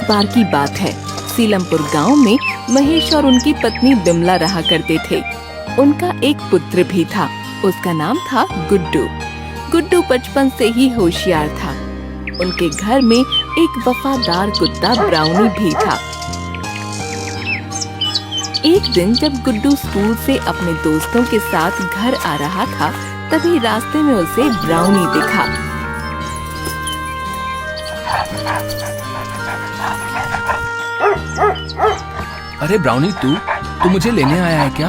बार की बात है, सीलमपुर गांव में महेश और उनकी पत्नी बिमला रहा करते थे। उनका एक पुत्र भी था, उसका नाम था गुड्डू। गुड्डू बचपन से ही होशियार था। उनके घर में एक वफादार कुत्ता ब्राउनी भी था। एक दिन जब गुड्डू स्कूल से अपने दोस्तों के साथ घर आ रहा था, तभी रास्ते में उसे ब्राउनी दिखा। अरे ब्राउनी, तू मुझे लेने आया है क्या?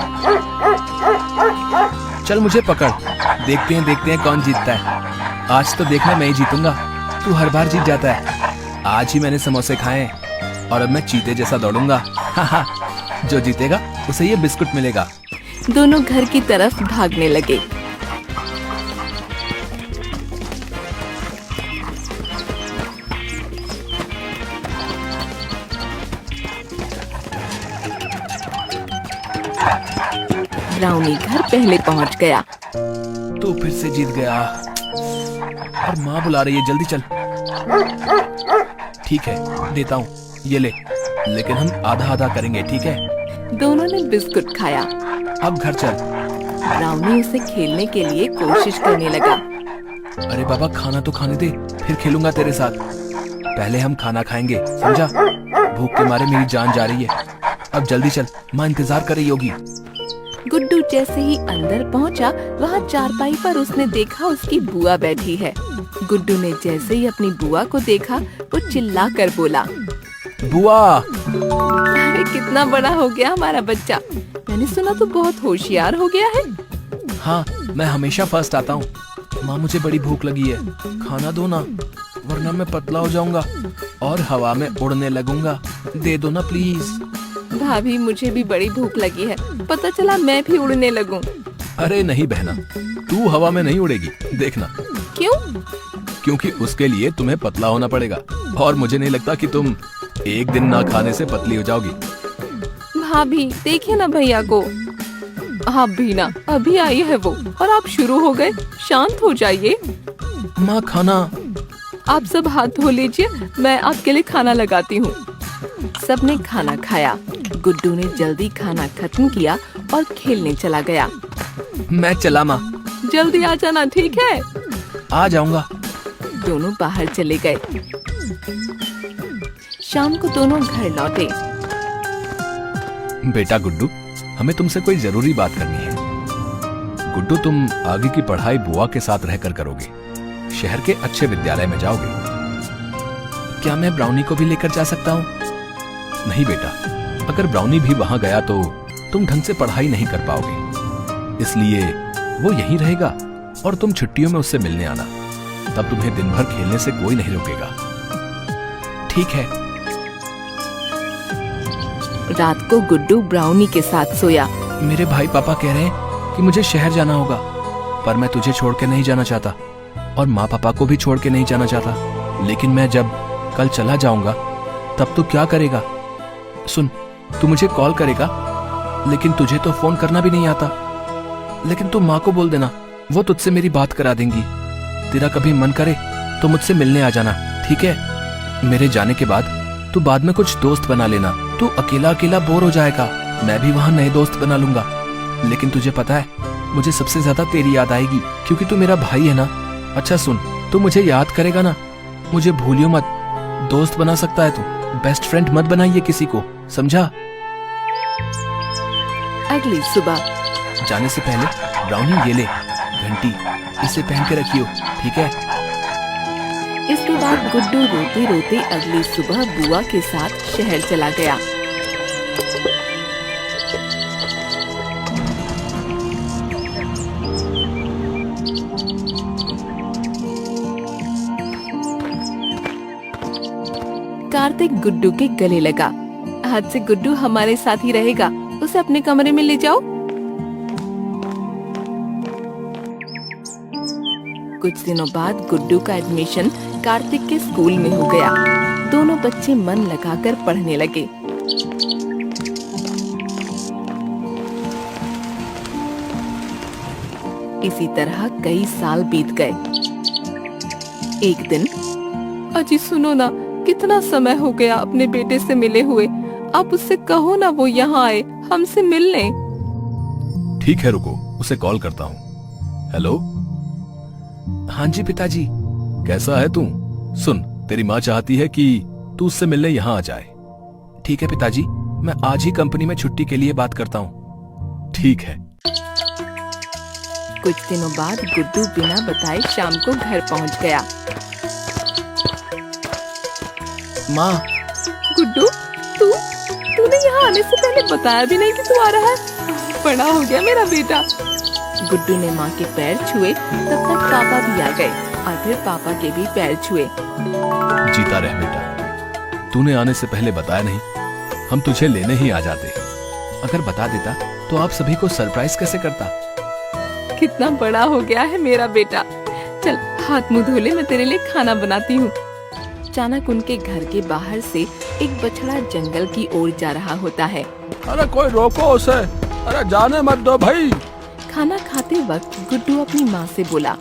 चल मुझे पकड़, देखते हैं कौन जीतता है। आज तो देखना मैं ही जीतूंगा, तू हर बार जीत जाता है। आज ही मैंने समोसे खाए हैं और अब मैं चीते जैसा दौड़ूंगा। जो जीतेगा उसे ये बिस्कुट मिलेगा। दोनों घर की तरफ भागने लगे। ब्राउनी घर पहले पहुंच गया। तू फिर से जीत गया और माँ बुला रही है, जल्दी चल। ठीक है, देता हूँ, ये ले, लेकिन हम आधा आधा करेंगे, ठीक है? दोनों ने बिस्कुट खाया। अब घर चल। ब्राउनी उसे खेलने के लिए कोशिश करने लगा। अरे बाबा, खाना तो खाने दे, फिर खेलूंगा तेरे साथ। पहले हम खाना खाएंगे, समझा? भूख के मारे मेरी जान जा रही है। अब जल्दी चल, माँ इंतजार कर रही होगी। गुड्डू जैसे ही अंदर पहुंचा, वहाँ चारपाई पर उसने देखा उसकी बुआ बैठी है। गुड्डू ने जैसे ही अपनी बुआ को देखा, वो चिल्ला कर बोला, बुआ! अरे कितना बड़ा हो गया हमारा बच्चा। मैंने सुना तो बहुत होशियार हो गया है। हाँ, मैं हमेशा फर्स्ट आता हूँ। माँ, मुझे बड़ी भूख लगी है, खाना दो ना, वरना मैं पतला हो जाऊंगा और हवा में उड़ने लगूंगा। दे दो ना प्लीज। भाभी, मुझे भी बड़ी भूख लगी है, पता चला मैं भी उड़ने लगूं। अरे नहीं बहना, तू हवा में नहीं उड़ेगी, देखना। क्यों? क्योंकि उसके लिए तुम्हें पतला होना पड़ेगा और मुझे नहीं लगता कि तुम एक दिन ना खाने से पतली हो जाओगी। भाभी, देखिए ना भैया को। आप भी ना, अभी आई है वो और आप शुरू हो गए। शांत हो जाइए। माँ, खाना। आप सब हाथ धो लीजिए, मैं आपके लिए खाना लगाती हूँ। सबने खाना खाया। गुड्डू ने जल्दी खाना खत्म किया और खेलने चला गया। मैं चला माँ। जल्दी आ जाना, ठीक है? आ जाऊंगा। दोनों बाहर चले गए। शाम को दोनों घर लौटे। बेटा गुड्डू, हमें तुमसे कोई जरूरी बात करनी है। गुड्डू, तुम आगे की पढ़ाई बुआ के साथ रहकर करोगे, शहर के अच्छे विद्यालय में जाओगे। क्या मैं ब्राउनी को भी लेकर जा सकता हूँ? नहीं बेटा, अगर ब्राउनी भी वहां गया तो तुम ढंग से पढ़ाई नहीं कर पाओगे, इसलिए वो यहीं रहेगा और तुम छुट्टियों में उससे मिलने आना। तब तुम्हें दिन भर खेलने से कोई नहीं रोकेगा, ठीक है? रात को गुड्डू ब्राउनी के साथ सोया। मेरे भाई पापा कह रहे हैं कि मुझे शहर जाना होगा, पर मैं तुझे छोड़ के नहीं जाना चाहता और माँ पापा को भी छोड़ के नहीं जाना चाहता। लेकिन मैं जब कल चला जाऊंगा तब तू क्या करेगा? सुन, तू मुझे कॉल करेगा, लेकिन तुझे तो फोन करना भी नहीं आता। लेकिन तू माँ को बोल देना, वो तुझसे मेरी बात करा देंगी। तेरा कभी मन करे तो मुझसे मिलने आ जाना, ठीक है? मेरे जाने के बाद तू बाद में कुछ दोस्त बना लेना। तू अकेला अकेला बोर हो जाएगा, मैं भी वहाँ नए दोस्त बना लूंगा। लेकिन तुझे पता है, मुझे सबसे ज्यादा तेरी याद आएगी, क्योंकि तू मेरा भाई है ना। अच्छा सुन, तू मुझे याद करेगा ना? मुझे भूलियो मत। दोस्त बना सकता है तू, बेस्ट फ्रेंड मत बनाइए किसी को, समझा? अगली सुबह जाने से पहले ब्राउनी, ये ले घंटी, इसे पहन के रखियो, ठीक है? इसके बाद गुड्डू रोते रोते अगली सुबह बुआ के साथ शहर चला गया। कार्तिक गुड्डू के गले लगा। आज से गुड्डू हमारे साथ ही रहेगा, उसे अपने कमरे में ले जाओ। कुछ दिनों बाद गुड्डू का एडमिशन कार्तिक के स्कूल में हो गया। दोनों बच्चे मन लगाकर पढ़ने लगे। इसी तरह कई साल बीत गए। एक दिन, अजी सुनो ना, कितना समय हो गया अपने बेटे से मिले हुए। आप उससे कहो ना वो यहाँ आए, हमसे मिलने। ठीक है रुको, उसे कॉल करता हूँ। हेलो। हाँ जी पिताजी। कैसा है तू? सुन, तेरी माँ चाहती है कि तू उससे मिलने यहाँ आ जाए। ठीक है पिताजी, मैं आज ही कंपनी में छुट्टी के लिए बात करता हूँ। ठीक है। कुछ दिनों बाद गुड्डू बिना बताए शाम को घर पहुँच गया। माँ। गुड्डू, तूने यहाँ आने से पहले बताया भी नहीं कि तू आ रहा है। बड़ा हो गया मेरा बेटा। गुड्डू ने माँ के पैर छुए, तब तक पापा भी आ गए और फिर पापा के भी पैर छुए। जीता रह बेटा, तूने आने से पहले बताया नहीं, हम तुझे लेने ही आ जाते। अगर बता देता तो आप सभी को सरप्राइज कैसे करता। कितना बड़ा हो गया है मेरा बेटा। चल हाथ मुंह धो ले, मैं तेरे लिए खाना बनाती हूँ। अचानक उनके घर के बाहर से एक बछड़ा जंगल की ओर जा रहा होता है। अरे कोई रोको उसे, अरे जाने मत दो भाई। खाना खाते वक्त गुड्डू अपनी माँ से बोला,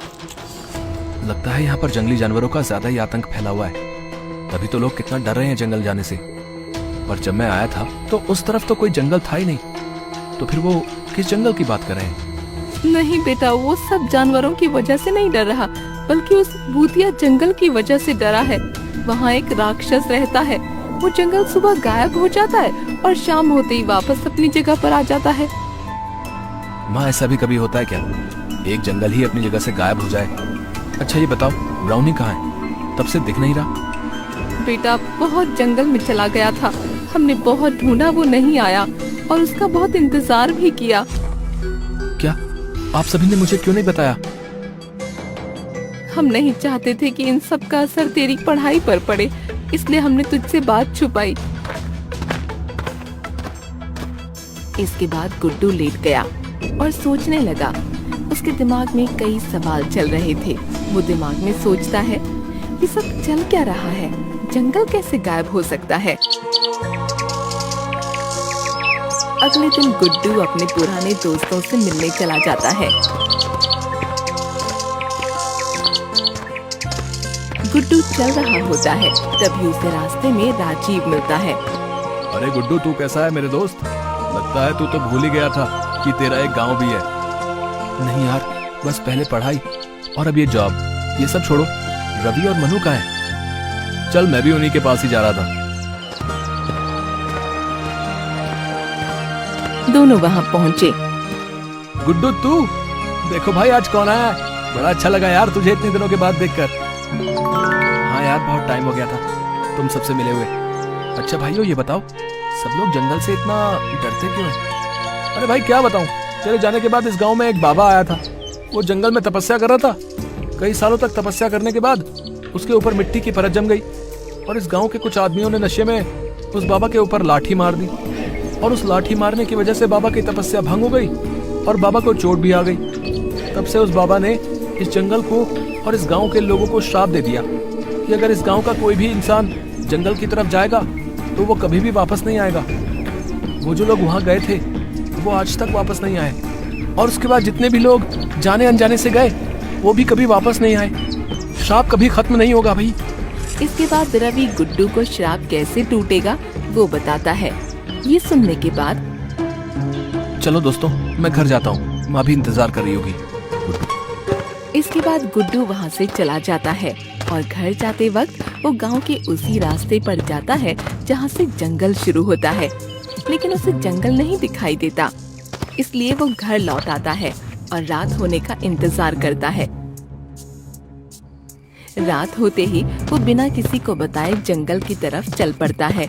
लगता है यहाँ पर जंगली जानवरों का ज्यादा ही आतंक फैला हुआ है, तभी तो लोग कितना डर रहे हैं जंगल जाने से। पर जब मैं आया था तो उस तरफ तो कोई जंगल था ही नहीं, तो फिर वो किस जंगल की बात कर रहे हैं? नहीं बेटा, वो सब जानवरों की वजह से नहीं डर रहा, बल्कि उस भूतिया जंगल की वजह से डरा है। वहाँ एक राक्षस रहता है। वो जंगल सुबह गायब हो जाता है और शाम होते ही वापस अपनी जगह पर आ जाता है। माँ, ऐसा भी कभी होता है क्या? एक जंगल ही अपनी जगह से गायब हो जाए? अच्छा ये बताओ, ब्राउनी कहाँ है? तब से दिख नहीं रहा। बेटा बहुत जंगल में चला गया था, हमने बहुत ढूंढा, वो नहीं आया और उसका बहुत इंतजार भी किया। क्या आप सभी ने मुझे क्यों नहीं बताया? हम नहीं चाहते थे कि इन सब का असर तेरी पढ़ाई पर पड़े, इसलिए हमने तुझसे बात छुपाई। इसके बाद गुड्डू लेट गया और सोचने लगा। उसके दिमाग में कई सवाल चल रहे थे। वो दिमाग में सोचता है, ये सब चल क्या रहा है? जंगल कैसे गायब हो सकता है? अगले दिन गुड्डू अपने पुराने दोस्तों से मिलने चला जाता है। गुड्डू चल रहा होता है, तभी उसे रास्ते में राजीव मिलता है। अरे गुड्डू, तू कैसा है मेरे दोस्त? लगता है तू तो भूल ही गया था कि तेरा एक गांव भी है। नहीं यार, बस पहले पढ़ाई और अब ये जॉब, ये सब छोड़ो। रवि और मनु कहाँ हैं? चल मैं भी उन्हीं के पास ही जा रहा था। दोनों वहाँ पहुँचे। गुड्डू तू, देखो भाई आज कौन आया। बड़ा अच्छा लगा यार तुझे इतने दिनों के बाद देखकर। हाँ यार, बहुत टाइम हो गया था तुम सबसे मिले हुए। अच्छा भाइयों, ये बताओ सब लोग जंगल से इतना डरते क्यों हैं? अरे भाई क्या बताऊं, तेरे जाने के बाद इस गांव में एक बाबा आया था। वो जंगल में तपस्या कर रहा था। कई सालों तक तपस्या करने के बाद उसके ऊपर मिट्टी की परत जम गई और इस गांव के कुछ आदमियों ने नशे में उस बाबा के ऊपर लाठी मार दी और उस लाठी मारने की वजह से बाबा की तपस्या भंग हो गई और बाबा को चोट भी आ गई। तब से उस बाबा ने इस जंगल को और इस गांव के लोगों को श्राप दे दिया कि अगर इस गांव का कोई भी इंसान जंगल की तरफ जाएगा तो वो कभी भी वापस नहीं आएगा। वो जो लोग वहां गए थे वो आज तक वापस नहीं आए और उसके बाद जितने भी लोग जाने अनजाने से गए वो भी कभी वापस नहीं आए। श्राप कभी खत्म नहीं होगा भाई। इसके बाद रवि गुड्डू को श्राप कैसे टूटेगा वो बताता है। ये सुनने के बाद, चलो दोस्तों मैं घर जाता हूँ, माँ भी इंतजार कर रही होगी। इसके बाद गुड्डू वहाँ से चला जाता है और घर जाते वक्त वो गांव के उसी रास्ते पर जाता है जहाँ से जंगल शुरू होता है, लेकिन उसे जंगल नहीं दिखाई देता। इसलिए वो घर लौट आता है और रात होने का इंतजार करता है। रात होते ही वो बिना किसी को बताए जंगल की तरफ चल पड़ता है।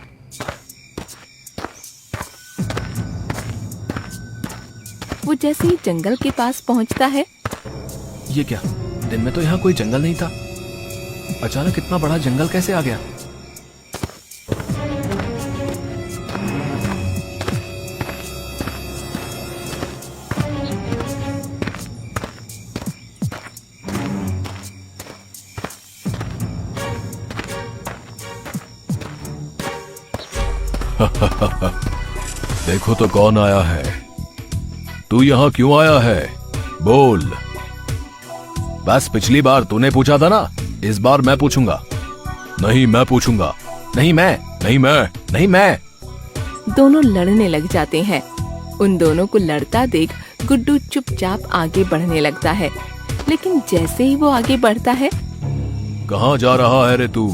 वो जैसे ही जंगल के पास पहुंचता है, ये क्या, दिन में तो यहाँ कोई जंगल नहीं था, अचानक इतना बड़ा जंगल कैसे आ गया? देखो तो कौन आया है। तू यहाँ क्यों आया है? बोल। बस पिछली बार तूने पूछा था ना, इस बार मैं पूछूंगा। नहीं, मैं पूछूंगा। नहीं मैं, नहीं मैं, नहीं मैं। दोनों लड़ने लग जाते हैं। उन दोनों को लड़ता देख गुड्डू चुपचाप आगे बढ़ने लगता है, लेकिन जैसे ही वो आगे बढ़ता है, कहाँ जा रहा है रे तू?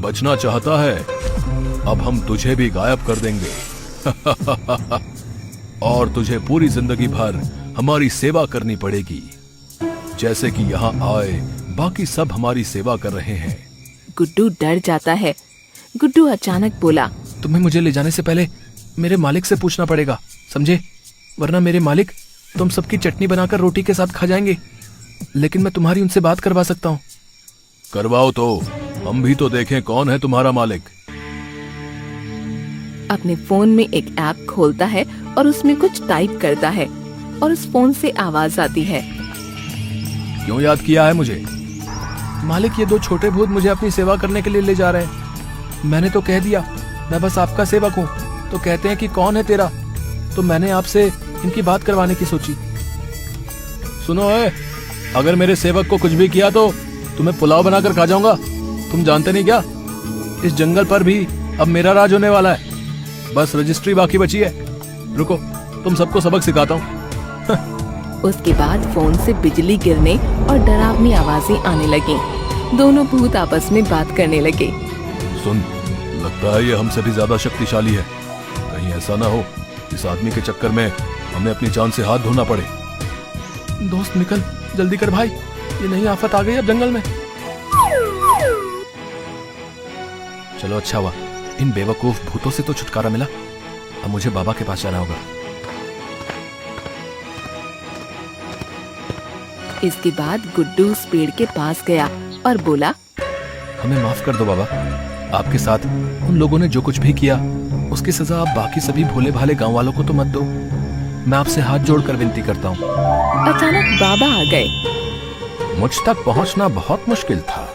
बचना चाहता है? अब हम तुझे भी गायब कर देंगे। और तुझे पूरी जिंदगी भर हमारी सेवा करनी पड़ेगी, जैसे कि यहाँ आए बाकी सब हमारी सेवा कर रहे हैं। गुड्डू डर जाता है। गुड्डू अचानक बोला, तुम्हें मुझे ले जाने से पहले मेरे मालिक से पूछना पड़ेगा, समझे? वरना मेरे मालिक तुम सबकी चटनी बनाकर रोटी के साथ खा जाएंगे। लेकिन मैं तुम्हारी उनसे बात करवा सकता हूँ। करवाओ तो, हम भी तो देखें कौन है तुम्हारा मालिक। अपने फोन में एक ऐप खोलता है और उसमें कुछ टाइप करता है और उस फोन से आवाज आती है। क्यों याद किया है मुझे? मालिक, ये दो छोटे भूत मुझे अपनी सेवा करने के लिए ले जा रहे हैं। मैंने तो कह दिया मैं बस आपका सेवक हूँ, तो कहते हैं कि कौन है तेरा, तो मैंने आपसे इनकी बात करवाने की सोची। सुनो है, अगर मेरे सेवक को कुछ भी किया तो तुम्हें पुलाव बनाकर खा जाऊंगा। तुम जानते नहीं क्या, इस जंगल पर भी अब मेरा राज होने वाला है। बस रजिस्ट्री बाकी बची है। रुको, तुम सबको सबक सिखाता हूँ। उसके बाद फोन से बिजली गिरने और डरावनी आवाजें आने लगी। दोनों भूत आपस में बात करने लगे। सुन, लगता है ये हमसे भी ज्यादा शक्तिशाली है। कहीं ऐसा ना हो इस आदमी के चक्कर में हमें अपनी जान से हाथ धोना पड़े। दोस्त निकल, जल्दी कर भाई, ये नई आफत आ गई अब जंगल में। चलो अच्छा हुआ, इन बेवकूफ भूतों से तो छुटकारा मिला। अब मुझे बाबा के पास जाना होगा। इसके बाद गुड्डू उस पेड़ के पास गया और बोला, हमें माफ कर दो बाबा, आपके साथ उन लोगों ने जो कुछ भी किया उसकी सजा आप बाकी सभी भोले भाले गांव वालों को तो मत दो। मैं आपसे हाथ जोड़कर विनती करता हूँ। अचानक बाबा आ गए। मुझ तक पहुंचना बहुत मुश्किल था,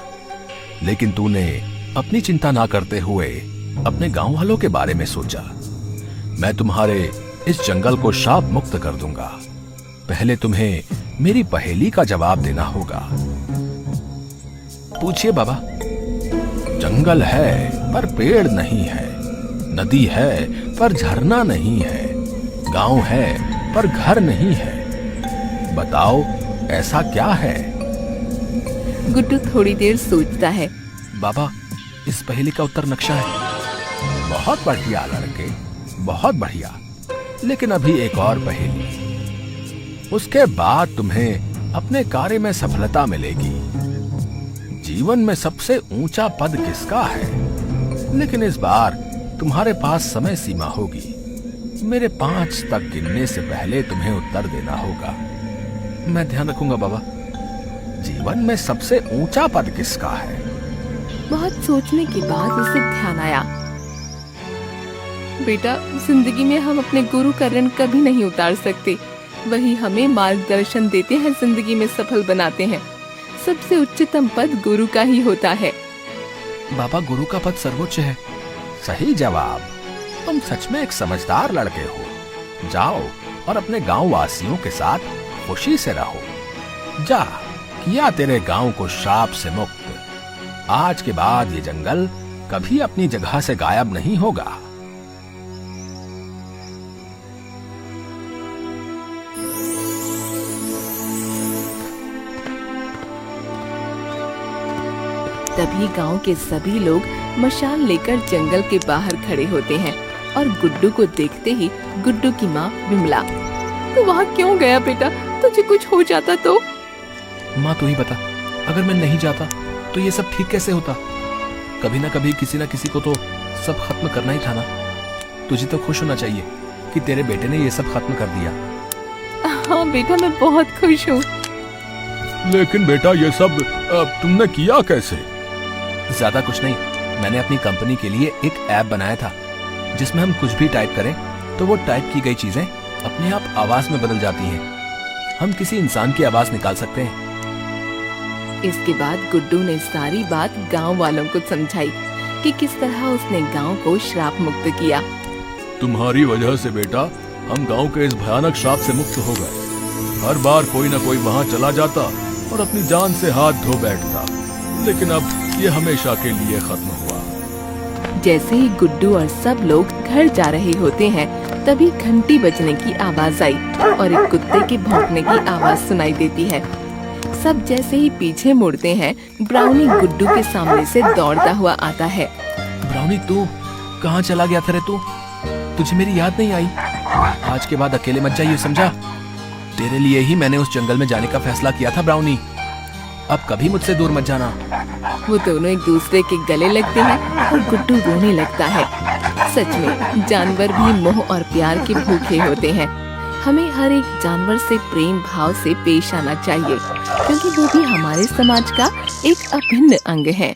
लेकिन तूने अपनी चिंता ना करते हुए अपने गांव वालों के बारे में सोचा। मैं तुम्हारे इस जंगल को शाप मुक्त कर दूंगा। पहले तुम्हें मेरी पहेली का जवाब देना होगा। पूछिए बाबा। जंगल है पर पेड़ नहीं है, नदी है पर झरना नहीं है, गांव है पर घर नहीं है। बताओ ऐसा क्या है? गुड्डू थोड़ी देर सोचता है। बाबा, इस पहेली का उत्तर नक्शा है। बहुत बढ़िया लड़के, बहुत बढ़िया। लेकिन अभी एक और पहेली, उसके बाद तुम्हें अपने कार्य में सफलता मिलेगी। जीवन में सबसे ऊंचा पद किसका है? लेकिन इस बार तुम्हारे पास समय सीमा होगी। मेरे 5 तक गिनने से पहले तुम्हें उत्तर देना होगा। मैं ध्यान रखूंगा बाबा। जीवन में सबसे ऊंचा पद किसका है? बहुत सोचने के बाद उसे ध्यान आया। बेटा, जिंदगी में हम अपने गुरु का ऋण कभी नहीं उतार सकते। वही हमें मार्गदर्शन देते हैं, जिंदगी में सफल बनाते हैं। सबसे उच्चतम पद गुरु का ही होता है। बाबा, गुरु का पद सर्वोच्च है। सही जवाब। तुम सच में एक समझदार लड़के हो। जाओ और अपने गांव वासियों के साथ खुशी से रहो। जा, किया तेरे गांव को श्राप से मुक्त। आज के बाद ये जंगल कभी अपनी जगह से गायब नहीं होगा। तभी गांव के सभी लोग मशाल लेकर जंगल के बाहर खड़े होते हैं और गुड्डू को देखते ही गुड्डू की माँ विमला, तू वहाँ क्यों गया बेटा? तुझे कुछ हो जाता तो? माँ तू ही बता, अगर मैं नहीं जाता तो ये सब ठीक कैसे होता? कभी ना कभी किसी ना किसी को तो सब खत्म करना ही था ना। तुझे तो खुश होना चाहिए कि तेरे बेटे ने ये सब खत्म कर दिया। हाँ बेटा, मैं बहुत खुश हूँ। लेकिन बेटा, ये सब तुमने किया कैसे? ज्यादा कुछ नहीं, मैंने अपनी कंपनी के लिए एक ऐप बनाया था जिसमें हम कुछ भी टाइप करें तो वो टाइप की गई चीजें अपने आप आवाज में बदल जाती हैं। हम किसी इंसान की आवाज निकाल सकते हैं। इसके बाद गुड्डू ने सारी बात गांव वालों को समझाई कि किस तरह उसने गांव को श्राप मुक्त किया। तुम्हारी वजह से बेटा हम गांव के इस भयानक श्राप से मुक्त हो गए। हर बार कोई ना कोई वहां चला जाता और अपनी जान से हाथ धो बैठता, लेकिन अब ये हमेशा के लिए खत्म हुआ। जैसे ही गुड्डू और सब लोग घर जा रहे होते हैं, तभी घंटी बजने की आवाज आई और एक कुत्ते के भौंकने की आवाज सुनाई देती है। सब जैसे ही पीछे मुड़ते हैं, ब्राउनी गुड्डू के सामने से दौड़ता हुआ आता है। ब्राउनी, तू कहाँ चला गया था रे? तू तुझे मेरी याद नहीं आई? आज के बाद अकेले मत जाइए, समझा? तेरे लिए ही मैंने उस जंगल में जाने का फैसला किया था ब्राउनी। अब कभी मुझसे दूर मत जाना। वो दोनों एक दूसरे के गले लगते हैं और गुड्डू रोने लगता है। सच में जानवर भी मोह और प्यार के भूखे होते हैं। हमें हर एक जानवर से प्रेम भाव से पेश आना चाहिए, क्योंकि वो भी हमारे समाज का एक अभिन्न अंग है।